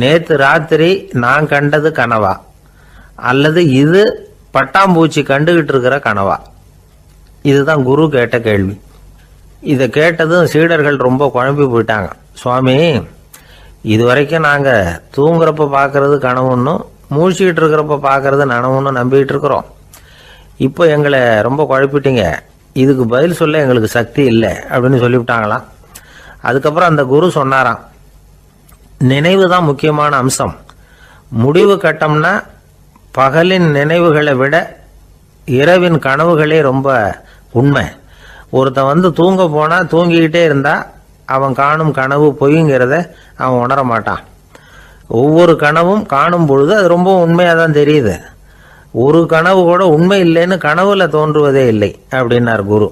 நேற்று ராத்திரி நான் கண்டது கனவா, அல்லது இது பட்டாம்பூச்சி கண்டுகிட்டு இருக்கிற கனவா? இதுதான் குரு கேட்ட கேள்வி. இதை கேட்டதும் சீடர்கள் ரொம்ப குழம்பி போயிட்டாங்க. சுவாமி, இது வரைக்கும் நாங்கள் தூங்குறப்ப பார்க்கறது கனவுன்னும் மூழ்கிட்டு இருக்கிறப்ப பார்க்கறது நனவுன்னு நம்பிக்கிட்டு இருக்கிறோம். இப்போ எங்களை ரொம்ப குழப்பிட்டீங்க, இதுக்கு பதில் சொல்ல எங்களுக்கு சக்தி இல்லை அப்படின்னு சொல்லிவிட்டாங்களாம். அதுக்கப்புறம் அந்த குரு சொன்னாராம், நினைவு தான் முக்கியமான அம்சம். முடிவு கட்டம்னா பகலின் நினைவுகளை விட இரவின் கனவுகளே ரொம்ப உண்மை. ஒருத்தன் தூங்க போனா தூங்கிக்கிட்டே இருந்தா அவன் காணும் கனவு பொய்ங்கிறத அவன் உணர மாட்டான். ஒவ்வொரு கனவும் காணும் பொழுது அது ரொம்ப உண்மையாக தான் தெரியுது. ஒரு கனவு கூட உண்மை இல்லைன்னு கனவுல தோன்றுவதே இல்லை அப்படின்னார் குரு.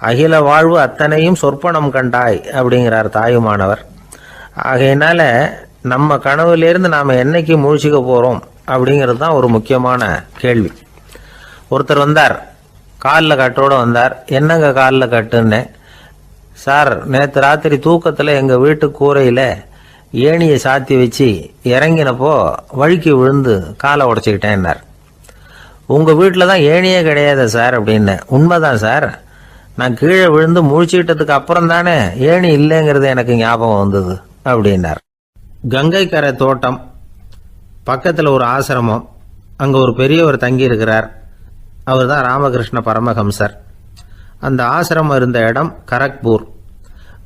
அகில வாழ்வு அத்தனையும் சொற்பனம் கண்டாய் அப்படிங்கிறார் தாயுமானவர். ஆகையினால நம்ம கனவுலேருந்து நாம் என்னைக்கு முழிச்சுக்க போகிறோம் அப்படிங்கிறது தான் ஒரு முக்கியமான கேள்வி. ஒருத்தர் வந்தார், காலில் கட்டோடு வந்தார். என்னங்க காலில் கட்டுன்னு? சார், நேற்று ராத்திரி தூக்கத்தில் எங்கள் வீட்டு கூரையில் ஏணியை சாத்தி வச்சு இறங்கினப்போ வழுக்கி விழுந்து காலை உடச்சிக்கிட்டேன்னார். உங்கள் வீட்டில் தான் ஏணியே கிடையாது சார் அப்படின்னு. உண்மைதான் சார், நான் கீழே விழுந்து முழிச்சுக்கிட்டதுக்கு அப்புறம் தானே ஏணி இல்லைங்கிறது எனக்கு ஞாபகம் வந்தது அப்படின்னார். கங்கை கரை தோட்டம் பக்கத்தில் ஒரு ஆசிரமம், அங்கே ஒரு பெரியவர் தங்கி இருக்கிறார். அவர் தான் ராமகிருஷ்ண பரமஹம்சர். அந்த ஆசிரமம் இருந்த இடம் கரக்பூர்.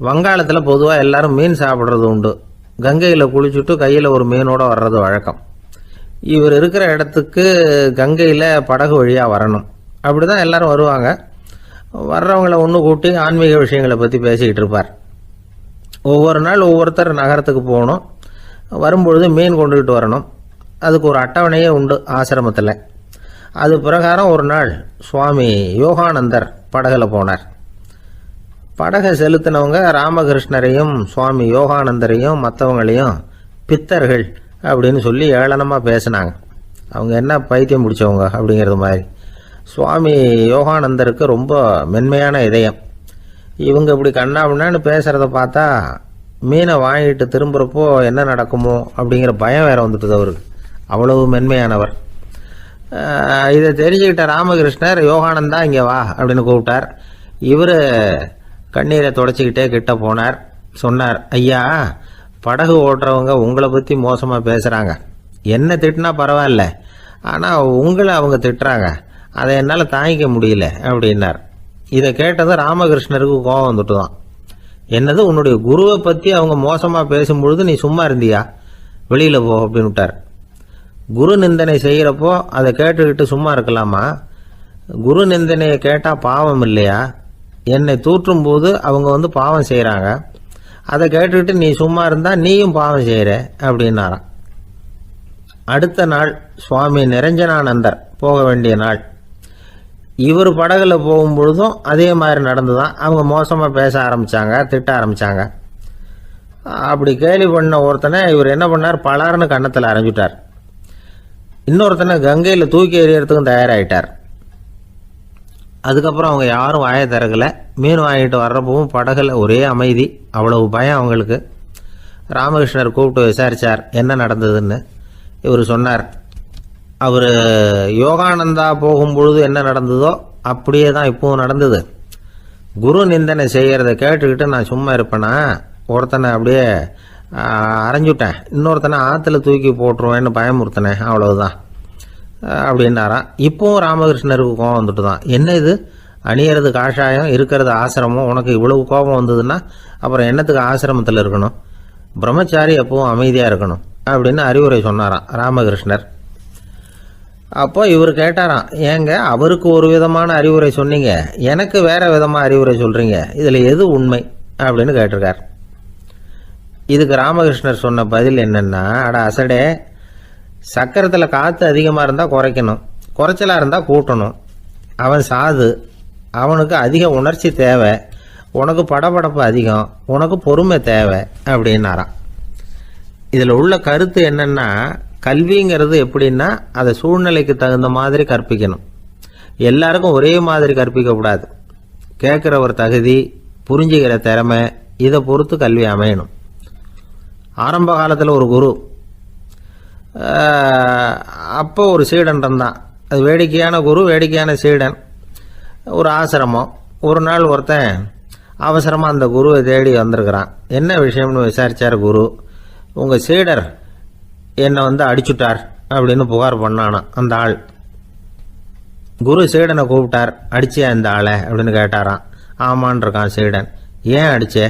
வங்காளத்தில் பொதுவாக எல்லாரும் மீன் சாப்பிட்றது உண்டு. கங்கையில் குளிச்சுட்டு கையில் ஒரு மீனோடு வர்றது வழக்கம். இவர் இருக்கிற இடத்துக்கு கங்கையில் படகு வழியாக வரணும். அப்படி தான் எல்லாரும் வருவாங்க. வர்றவங்கள ஒன்று கூட்டி ஆன்மீக விஷயங்களை பற்றி பேசிக்கிட்டு இருப்பார். ஒவ்வொரு நாள் ஒவ்வொருத்தர் நகரத்துக்கு போகணும். வரும்பொழுது மீன் கொண்டுகிட்டு வரணும். அதுக்கு ஒரு அட்டவணையே உண்டு ஆசிரமத்தில். அது பிரகாரம் ஒரு நாள் சுவாமி யோகானந்தர் படகுல போனார். படகை செலுத்தினவங்க ராமகிருஷ்ணரையும் சுவாமி யோகானந்தரையும் மற்றவங்களையும் பித்தர்கள் அப்படின்னு சொல்லி ஏளனமாக பேசினாங்க. அவங்க என்ன பைத்தியம் பிடிச்சவங்க அப்படிங்கிறது மாதிரி. சுவாமி யோகானந்தருக்கு ரொம்ப மென்மையான இதயம். இவங்க இப்படி கண்ணாபின்னான்னு பேசுகிறத பார்த்தா மீனை வாங்கிட்டு திரும்புகிறப்போ என்ன நடக்குமோ அப்படிங்கிற பயம் வேற வந்துட்டுது அவருக்கு. அவ்வளவு மென்மையானவர். இதை தெரிஞ்சுக்கிட்ட ராமகிருஷ்ணர், யோகானந்தா இங்கே வா அப்படின்னு கூப்பிட்டார். இவர் கண்ணீரை தொடச்சிக்கிட்டே கிட்ட போனார். சொன்னார், ஐயா, படகு ஓட்டுறவங்க உங்களை பற்றி மோசமாக பேசுகிறாங்க. என்ன திட்டினா பரவாயில்ல, ஆனால் உங்களை அவங்க திட்டுறாங்க. அதை என்னால் தாங்கிக்க முடியல அப்படின்னார். இதை கேட்டதும் ராமகிருஷ்ணருக்கு கோபம் வந்துட்டு தான். என்னது, உன்னுடைய குருவை பற்றி அவங்க மோசமாக பேசும்பொழுது நீ சும்மா இருந்தியா? வெளியில் போ அப்படின்னு விட்டார். குரு நிந்தனை செய்கிறப்போ அதை கேட்டுக்கிட்டு சும்மா இருக்கலாமா? குரு நிந்தனையை கேட்டால் பாவம் இல்லையா? என்னை தூற்றும் போது அவங்க பாவம் செய்கிறாங்க. அதை கேட்டுக்கிட்டு நீ சும்மா இருந்தால் நீயும் பாவம் செய்கிற அப்படின்னாராம். அடுத்த நாள் சுவாமி நிரஞ்சனானந்தர் போக வேண்டிய நாள். இவர் படகுல போகும்பொழுதும் அதே மாதிரி நடந்துதான். அவங்க மோசமாக பேச ஆரம்பித்தாங்க, திட்ட ஆரம்பித்தாங்க. அப்படி கேலி பண்ண ஒருத்தனை இவர் என்ன பண்ணார், பலார்னு கன்னத்தில் அரைஞ்சிட்டார். இன்னொருத்தனை கங்கையில் தூக்கி எறியறதுக்கும் தயாராகிட்டார். அதுக்கப்புறம் அவங்க யாரும் வாயை திறக்கலை. மீன் வாங்கிட்டு வர்றப்பவும் படகுல ஒரே அமைதி. அவ்வளவு பயம் அவங்களுக்கு. ராமகிருஷ்ணர் கூப்பிட்டு விசாரித்தார் என்ன நடந்ததுன்னு. இவர் சொன்னார், அவர் யோகானந்தா போகும்பொழுது என்ன நடந்ததோ அப்படியே தான் இப்பவும் நடந்தது. குரு நிந்தனை செய்கிறத கேட்டுக்கிட்டு நான் சும்மா இருப்பேனா? ஒருத்தனை அப்படியே அரைஞ்சுட்டேன், இன்னொருத்தனை ஆற்றுல தூக்கி போட்டுருவேன்னு பயமுறுத்தினேன், அவ்வளவுதான் அப்படின்னாராம். இப்போவும் ராமகிருஷ்ணருக்கு கோபம் வந்துட்டு தான். என்ன இது, அணியறது காஷாயம், இருக்கிறது ஆசிரமம், உனக்கு இவ்வளவு கோபம் வந்ததுன்னா அப்புறம் என்னத்துக்கு ஆசிரமத்தில் இருக்கணும்? பிரம்மச்சாரி எப்பவும் அமைதியாக இருக்கணும் அப்படின்னு அறிவுரை சொன்னாராம் ராமகிருஷ்ணர். அப்போ இவர் கேட்டாராம், ஏங்க அவருக்கு ஒரு விதமான அறிவுரை சொன்னீங்க, எனக்கு வேற விதமாக அறிவுரை சொல்கிறீங்க, இதில் எது உண்மை அப்படின்னு கேட்டிருக்கார். இதுக்கு ராமகிருஷ்ணர் சொன்ன பதில் என்னன்னா, அட அசடே, சக்கரத்தில் காற்று அதிகமாக இருந்தால் குறைக்கணும், குறைச்சலாக இருந்தால் கூட்டணும். அவன் சாது, அவனுக்கு அதிக உணர்ச்சி தேவை, உனக்கு படபடப்பு அதிகம், உனக்கு பொறுமை தேவை அப்படின்னாராம். இதில் உள்ள கருத்து என்னன்னா, கல்விங்கிறது எப்படின்னா அதை சூழ்நிலைக்கு தகுந்த மாதிரி கற்பிக்கணும். எல்லாருக்கும் ஒரே மாதிரி கற்பிக்கக்கூடாது. கேட்குற ஒரு தகுதி, புரிஞ்சுக்கிற திறமை, இதை பொறுத்து கல்வி அமையணும். ஆரம்ப காலத்தில் ஒரு குரு, அப்போ ஒரு சீடன் இருந்தான். அது வேடிக்கையான குரு, வேடிக்கையான சீடன். ஒரு ஆசிரமம். ஒரு நாள் ஒருத்தன் அவசரமாக அந்த குருவை தேடி வந்திருக்கிறான். என்ன விஷயம்னு விசாரித்தார் குரு. உங்கள் சீடர் என்னை அடிச்சுட்டார் அப்படின்னு புகார் பண்ணானா அந்த ஆள். குரு சீடனை கூப்பிட்டார். அடிச்சியா இந்த ஆளை அப்படின்னு கேட்டாராம். ஆமான் இருக்கான் சீடன். ஏன் அடிச்சே?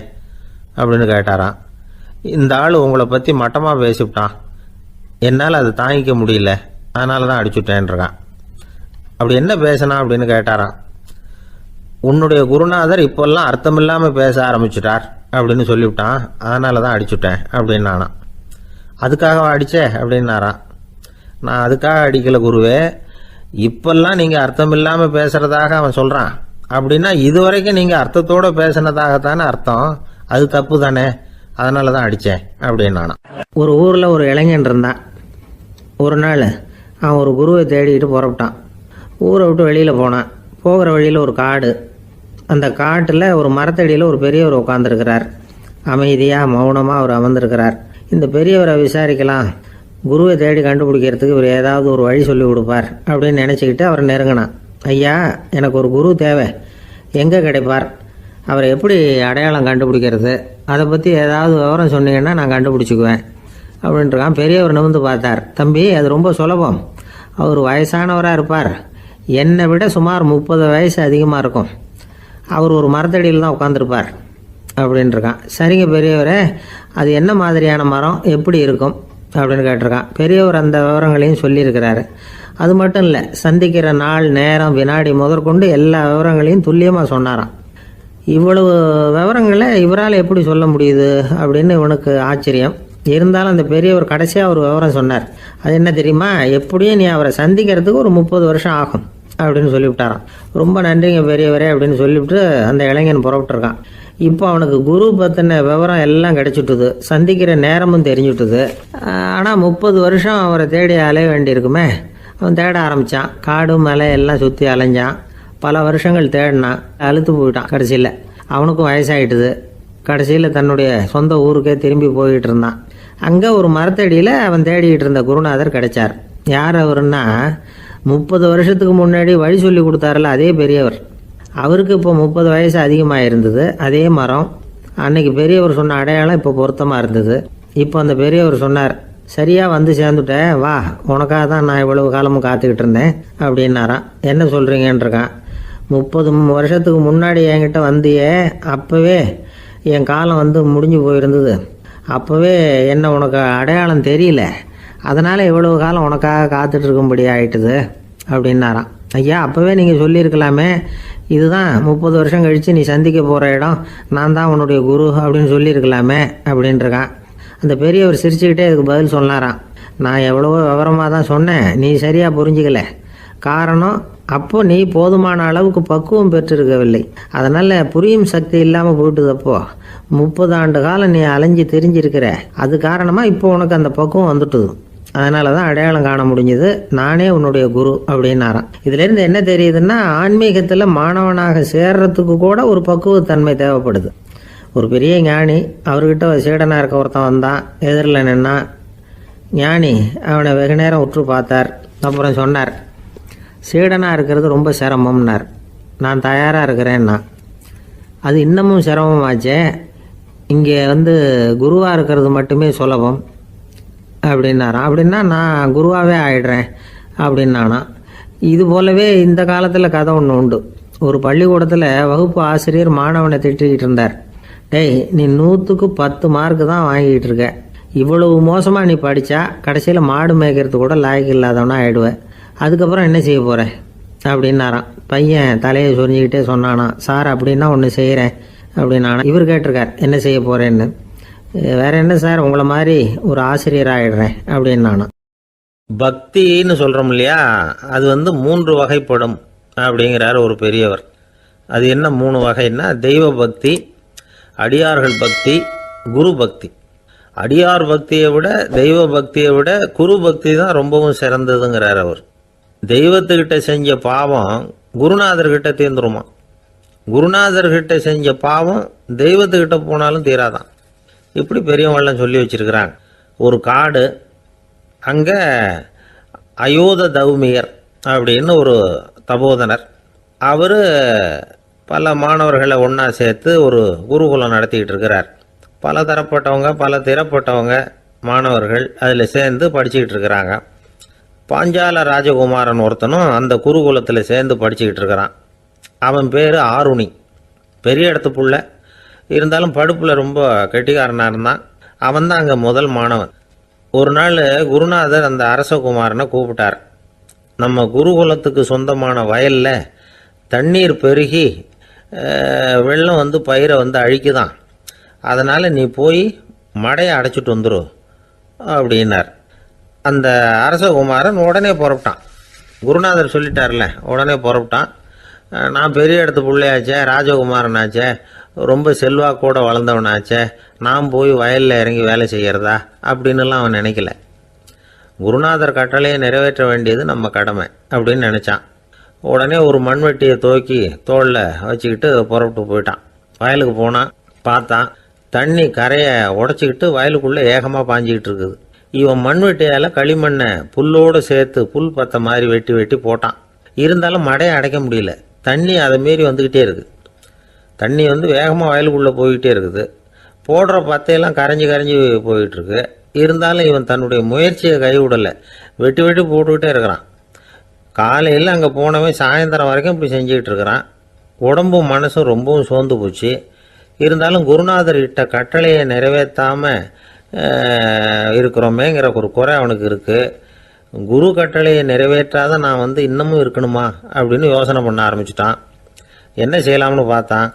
அப்படின்னு கேட்டாராம். இந்த ஆள் உங்களை பற்றி மட்டமாக பேசிவிட்டான், என்னால் அதை தாங்கிக்க முடியல, அதனால தான் அடிச்சுட்டேன்ருக்கான். அப்படி என்ன பேசினா அப்படின்னு கேட்டாராம். உன்னுடைய குருநாதர் இப்போல்லாம் அர்த்தமில்லாமல் பேச ஆரம்பிச்சுட்டார் அப்படின்னு சொல்லிவிட்டான், அதனால தான் அடிச்சுட்டேன் அப்படின்னு நானாம். அதுக்காக அடித்தே அப்படின்னாராம். நான் அதுக்காக அடிக்கலை குருவே, இப்பெல்லாம் நீங்கள் அர்த்தமில்லாமல் பேசுகிறதாக அவன் சொல்கிறான், அப்படின்னா இதுவரைக்கும் நீங்கள் அர்த்தத்தோடு பேசினதாகத்தானே அர்த்தம், அது தப்பு தானே, அதனால தான் அடித்தேன் அப்படின்னு நானாம். ஒரு ஊரில் ஒரு இளைஞன் இருந்தான். ஒரு நாள் அவன் ஒரு குருவை தேடிக்கிட்டு புறப்பட்டான். ஊரை விட்டு வெளியில் போனான். போகிற வழியில் ஒரு காடு. அந்த காட்டில் ஒரு மரத்தடியில் ஒரு பெரியவர் உட்காந்துருக்கிறார். அமைதியாக மௌனமாக அவர் அமர்ந்திருக்கிறார். இந்த பெரியவரை விசாரிக்கலாம், குருவை தேடி கண்டுபிடிக்கிறதுக்கு இவர் ஏதாவது ஒரு வழி சொல்லி கொடுப்பார் அப்படின்னு நினச்சிக்கிட்டு அவர் நெருங்கினான். ஐயா, எனக்கு ஒரு குரு தேவை, எங்கே கிடைப்பார், அவரை எப்படி அடையாளம் கண்டுபிடிக்கிறது, அதை பற்றி ஏதாவது விவரம் சொன்னீங்கன்னா நான் கண்டுபிடிச்சிக்குவேன் அப்படின்ட்டுருக்கான். பெரியவர் நிமிர்ந்து பார்த்தார். தம்பி, அது ரொம்ப சுலபம். அவர் வயசானவராக இருப்பார், என்னை விட சுமார் 30 வயசு அதிகமாக இருக்கும். அவர் ஒரு மரத்தடியில் தான் உட்காந்துருப்பார் அப்படின்ட்டுருக்கான். சரிங்க பெரியவரே, அது என்ன மாதிரியான மரம், எப்படி இருக்கும் அப்படின்னு கேட்டிருக்கான். பெரியவர் அந்த விவரங்களையும் சொல்லியிருக்கிறாரு. அது மட்டும் இல்லை, சந்திக்கிற நாள், நேரம், வினாடி முதற்கொண்டு எல்லா விவரங்களையும் துல்லியமாக சொன்னாராம். இவ்வளவு விவரங்களை இவரால் எப்படி சொல்ல முடியுது அப்படின்னு இவனுக்கு ஆச்சரியம். இருந்தாலும் அந்த பெரியவர் கடைசியாக ஒரு விவரம் சொன்னார். அது என்ன தெரியுமா, எப்படியும் நீ அவரை சந்திக்கிறதுக்கு ஒரு 30 வருஷம் ஆகும் அப்படின்னு சொல்லிவிட்டாராம். ரொம்ப நன்றிங்க பெரியவரே அப்படின்னு சொல்லிவிட்டு அந்த இளைஞன் புறப்பட்டுருக்கான். இப்போ அவனுக்கு குரு பற்றின விவரம் எல்லாம் கிடைச்சிட்டுது, சந்திக்கிற நேரமும் தெரிஞ்சுட்டுது. ஆனால் 30 வருஷம் அவரை தேடி அலைய வேண்டியிருக்குமே. அவன் தேட ஆரம்பித்தான். காடு மலை எல்லாம் சுற்றி அலைஞ்சான். பல வருஷங்கள் தேடினான், அழுத்து போயிட்டான். கடைசியில் அவனுக்கும் வயசாகிட்டுது. கடைசியில் தன்னுடைய சொந்த ஊருக்கே திரும்பி போயிட்டு இருந்தான். அங்கே ஒரு மரத்தடியில் அவன் தேடிக்கிட்டு இருந்த குருநாதர் கிடைச்சார். யார் அவருன்னா, 30 வருஷத்துக்கு முன்னாடி வழி சொல்லி கொடுத்தாருல அதே பெரியவர். அவருக்கு இப்போ 30 வயசு அதிகமாக இருந்தது. அதே மரம், அன்னைக்கு பெரியவர் சொன்ன அடையாளம் இப்போ பொருத்தமாக இருந்தது. இப்போ அந்த பெரியவர் சொன்னார், சரியாக வந்து சேர்ந்துட்டேன், வா, உனக்காக தான் நான் இவ்வளவு காலமும் காத்துக்கிட்டு இருந்தேன் அப்படின்னாரான். என்ன சொல்கிறீங்கன்றிருக்கான். 30 வருஷத்துக்கு முன்னாடி என்கிட்ட வந்தியே, அப்போவே என் காலம் வந்து முடிஞ்சு போயிருந்தது. அப்போவே என்ன உனக்கு அடையாளம் தெரியல, அதனால் இவ்வளவு காலம் உனக்காக காத்துட்டு இருக்கும்படி ஆயிட்டுது அப்படின்னாராம். ஐயா, அப்போவே நீங்கள் சொல்லியிருக்கலாமே, இதுதான் 30 வருஷம் கழித்து நீ சந்திக்க போகிற இடம், நான் தான் உன்னுடைய குரு அப்படின்னு சொல்லியிருக்கலாமே அப்படின்ட்டுருக்கான். அந்த பெரியவர் சிரிச்சுக்கிட்டே இதுக்கு பதில் சொன்னாராம். நான் எவ்வளவோ விவரமாக தான் சொன்னேன், நீ சரியாக புரிஞ்சிக்கல. காரணம், அப்போ நீ போதுமான அளவுக்கு பக்குவம் பெற்றிருக்கவில்லை, அதனால் புரியும் சக்தி இல்லாமல் போயிட்டுதப்போ 30 ஆண்டு காலம் நீ அலைஞ்சி தெரிஞ்சிருக்கிற. அது காரணமாக இப்போ உனக்கு அந்த பக்குவம் வந்துட்டுது, அதனால தான் அடையாளம் காண முடிஞ்சது, நானே உன்னுடைய குரு அப்படின்னாராம். இதுலேருந்து என்ன தெரியுதுன்னா, ஆன்மீகத்தில் மாணவனாக சேர்றதுக்கு கூட ஒரு பக்குவத்தன்மை தேவைப்படுது. ஒரு பெரிய ஞானி, அவர்கிட்ட சீடனாக இருக்க ஒருத்தன் வந்தான், எதிரில் நின்னான். ஞானி அவனை வெகு நேரம் உற்று பார்த்தார். அப்புறம் சொன்னார், சீடனாக இருக்கிறது ரொம்ப சிரமம்னார். நான் தயாராக இருக்கிறேன்னா. அது இன்னமும் சிரமமாச்சே, இங்கே வந்து குருவாக இருக்கிறது மட்டுமே சுலபம் அப்படின்னாராம். அப்படின்னா நான் குருவாகவே ஆயிடுறேன் அப்படின்னானா. இது போலவே இந்த காலத்தில் கதை ஒன்று உண்டு. ஒரு பள்ளிக்கூடத்தில் வகுப்பு ஆசிரியர் மாணவனை திட்டிக்கிட்டு இருந்தார். டேய், நீ 100க்கு 10 மார்க்கு தான் வாங்கிட்டு இருக்க, இவ்வளவு மோசமாக நீ படித்தா கடைசியில் மாடு மேய்க்கிறது கூட லாய்க்கு இல்லாதவனா ஆயிடுவேன், அதுக்கப்புறம் என்ன செய்ய போகிறேன் அப்படின்னாராம். பையன் தலையை சொரிஞ்சிக்கிட்டே சொன்னானா, சார் அப்படின்னா ஒன்று செய்கிறேன் அப்படின்னானா. இவர் கேட்டிருக்கார், என்ன செய்ய போகிறேன்னு. வேற என்ன சார், உங்களை மாதிரி ஒரு ஆசிரியர் ஆகிடுறேன் அப்படின்னானா. பக்தின்னு சொல்கிறோம் இல்லையா, அது வந்து 3 வகைப்படும் அப்படிங்கிறார் ஒரு பெரியவர். அது என்ன 3 வகைன்னா, தெய்வ பக்தி, அடியார்கள் பக்தி, குரு பக்தி. அடியார் பக்தியை விட, தெய்வ பக்தியை விட குரு பக்தி தான் ரொம்பவும் சிறந்ததுங்கிறார் அவர். தெய்வத்துக்கிட்ட செஞ்ச பாவம் குருநாதர்கிட்ட தீர்ந்துருமா, குருநாதர்கிட்ட செஞ்ச பாவம் தெய்வத்துக்கிட்ட போனாலும் தீராதான். இப்படி பெரியவங்களாம் சொல்லி வச்சிருக்கிறாங்க. ஒரு காடு, அங்கே அயோத தௌமியர் அப்படின்னு ஒரு தபோதனர், அவர் பல மாணவர்களை ஒன்றா சேர்த்து ஒரு குருகுலம் நடத்திக்கிட்டு இருக்கிறார். பல தரப்பட்டவங்க, பல திறப்பட்டவங்க மாணவர்கள் அதில் சேர்ந்து படிச்சுக்கிட்டு இருக்கிறாங்க. பாஞ்சால ராஜகுமாரன் ஒருத்தனும் அந்த குருகுலத்தில் சேர்ந்து படிச்சுக்கிட்டு இருக்கிறான். அவன் பேர் ஆருணி, பெரிய இடத்து புள்ள. இருந்தாலும் படிப்பில் ரொம்ப கெட்டிக்காரனாக இருந்தான். அவன் தான் அங்கே முதல் மாணவன். ஒரு நாள் குருநாதர் அந்த அரசகுமாரனை கூப்பிட்டார். நம்ம குருகுலத்துக்கு சொந்தமான வயலில் தண்ணீர் பெருகி வெள்ளம் வந்து பயிரை வந்து அழிக்குதான். அதனால் நீ போய் மடையை அடைச்சிட்டு வந்துரு அப்படின்னார். அந்த அரசகுமாரன் உடனே புறப்பட்டான். குருநாதர் சொல்லிட்டார்ல, உடனே புறப்பட்டான். நான் பெரிய இடத்து பிள்ளையாச்சே, ராஜகுமாரனாச்சே, ரொம்ப செல்வாக்கூட வளர்ந்தவனாச்சே, நான் போய் வயலில் இறங்கி வேலை செய்கிறதா அப்படின்னுலாம் அவன் நினைக்கல. குருநாதர் கட்டளையை நிறைவேற்ற வேண்டியது நம்ம கடமை அப்படின்னு நினச்சான். உடனே ஒரு மண்வெட்டியை தூக்கி தோளில் வச்சுக்கிட்டு புறப்பட்டு போயிட்டான். வயலுக்கு போனான். பார்த்தான், தண்ணி கரையை உடச்சிக்கிட்டு வயலுக்குள்ளே ஏகமாக பாஞ்சிக்கிட்டு இருக்குது. இவன் மண்வெட்டியால் களிமண்ணை புல்லோடு சேர்த்து புல் பத்த மாதிரி வெட்டி வெட்டி போட்டான். இருந்தாலும் மடையை அடைக்க முடியல. தண்ணி அதை மீறி வந்துக்கிட்டே இருக்குது. தண்ணி வந்து வேகமாக வயலுக்குள்ளே போய்கிட்டே இருக்குது. போடுற பத்தையெல்லாம் கரைஞ்சி கரைஞ்சி போயிட்டுருக்கு. இருந்தாலும் இவன் தன்னுடைய முயற்சியை கைவிடலை. வெட்டி வெட்டி போட்டுக்கிட்டே இருக்கிறான். காலையில் அங்கே போனவன் சாயந்தரம் வரைக்கும் இப்படி செஞ்சுக்கிட்டு இருக்கிறான். உடம்பும் மனசும் ரொம்பவும் சோர்ந்து போச்சு. இருந்தாலும் குருநாதர் இட்ட கட்டளையை நிறைவேற்றாமல் இருக்கிறோமேங்கிற ஒரு குறை அவனுக்கு இருக்குது. குரு கட்டளையை நிறைவேற்றாத நான் வந்து இன்னமும் இருக்கணுமா அப்படின்னு யோசனை பண்ண ஆரம்பிச்சிட்டான். என்ன செய்யலாம்னு பார்த்தான்.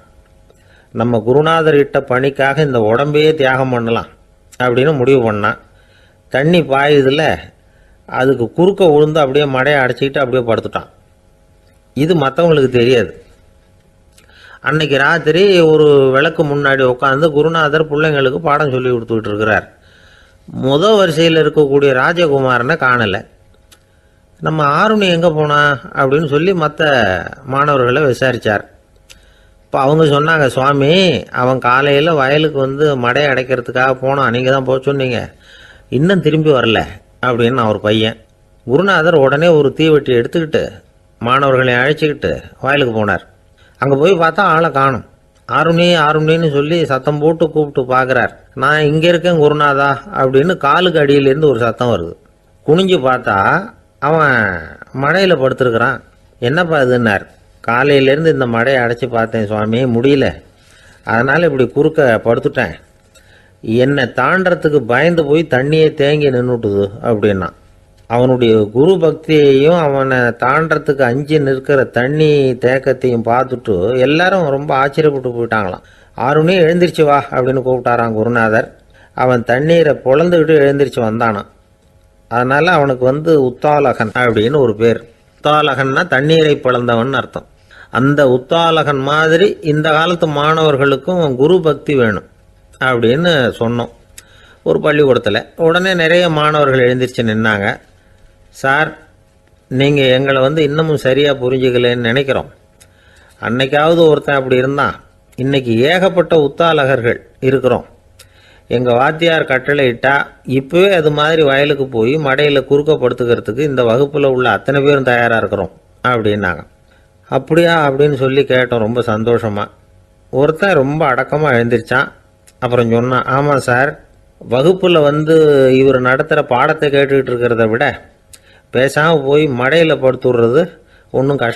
நம்ம குருநாதர் இட்ட பணிக்காக இந்த உடம்பையே தியாகம் பண்ணலாம் அப்படின்னு முடிவு பண்ணான். தண்ணி பாயுதில் அதுக்கு குறுக்க விழுந்து அப்படியே மடையை அடைச்சிக்கிட்டு அப்படியே படுத்துட்டான். இது மற்றவங்களுக்கு தெரியாது. அன்னைக்கு ராத்திரி ஒரு விளக்கு முன்னாடி உட்காந்து குருநாதர் பிள்ளைங்களுக்கு பாடம் சொல்லி கொடுத்துக்கிட்டு இருக்கிறார். முதல் வரிசையில் இருக்கக்கூடிய ராஜகுமாரனை காணலை. நம்ம ஆருணி எங்கே போனா அப்படின்னு சொல்லி மற்ற மாணவர்களை விசாரித்தார். இப்போ அவங்க சொன்னாங்க, சுவாமி அவன் காலையில் வயலுக்கு வந்து மடையை அடைக்கிறதுக்காக போனான், நீங்கள் தான் போக சொன்னீங்க, இன்னும் திரும்பி வரல அப்படின்னு அவர் பையன். குருநாதர் உடனே ஒரு தீவெட்டி எடுத்துக்கிட்டு மாணவர்களை அழைச்சிக்கிட்டு வயலுக்கு போனார். அங்கே போய் பார்த்தா ஆளை காணும். ஆருணி ஆருணின்னு சொல்லி சத்தம் போட்டு கூப்பிட்டு பார்க்குறார். நான் இங்கே இருக்கேன் குருநாதா அப்படின்னு காலுக்கு அடியிலேருந்து ஒரு சத்தம் வருது. குனிஞ்சு பார்த்தா அவன் மடையில் படுத்துருக்கிறான். என்னப்பா இதுன்னார். காலையிலேருந்து இந்த மடையை அடைச்சி பார்த்தேன் சுவாமி, முடியல, அதனால் இப்படி குறுக்க படுத்துட்டேன். என்னை தாண்டறதுக்கு பயந்து போய் தண்ணியே தேங்கி நின்றுட்டுது அப்படின்னா. அவனுடைய குரு பக்தியையும் அவனை தாண்டறதுக்கு அஞ்சு நிற்கிற தண்ணி தேக்கத்தையும் பார்த்துட்டு எல்லாரும் ரொம்ப ஆச்சரியப்பட்டு போயிட்டாங்களாம். ஆருணி எழுந்திரிச்சு வா அப்படின்னு கூப்பிட்டாரான் குருநாதர். அவன் தண்ணீரை பொழந்துக்கிட்டு எழுந்திரிச்சு வந்தானான். அதனால் அவனுக்கு வந்து உத்தாலகன் அப்படின்னு ஒரு பேர். உத்தாலகன்னா தண்ணீரை பிளந்தவன் அர்த்தம். அந்த உத்தாலகன் மாதிரி இந்த காலத்து மாணவர்களுக்கும் குரு பக்தி வேணும் அப்படின்னு சொன்னோம் ஒரு பள்ளிக்கூடத்தில். உடனே நிறைய மாணவர்கள் எழுந்திரிச்சு நின்னாங்க. சார், நீங்கள் எங்களை வந்து இன்னமும் சரியாக புரிஞ்சுக்கலன்னு நினைக்கிறோம். அன்னைக்காவது ஒருத்தன் அப்படி இருந்தான், இன்னைக்கு ஏகப்பட்ட உத்தாலகர்கள் இருக்கிறோம். எங்கள் வாத்தியார் கட்டளை இட்டா இப்போவே அது மாதிரி வயலுக்கு போய் மடையில் குறுக்கப்படுத்துக்கிறதுக்கு இந்த வகுப்பில் உள்ள அத்தனை பேரும் தயாராக இருக்கிறோம் அப்படின்னாங்க. அப்படியா அப்படின்னு சொல்லி கேட்டோம் ரொம்ப சந்தோஷமாக. ஒருத்தன் ரொம்ப அடக்கமாக எழுந்திரிச்சான். அப்புறம் சொன்னான், ஆமாம் சார், வகுப்பில் வந்து இவர் நடத்துகிற பாடத்தை கேட்டுக்கிட்டு இருக்கிறத விட பேசாமல் போய் மடையில் படுத்துடுறது ஒன்றும் கஷ்டம்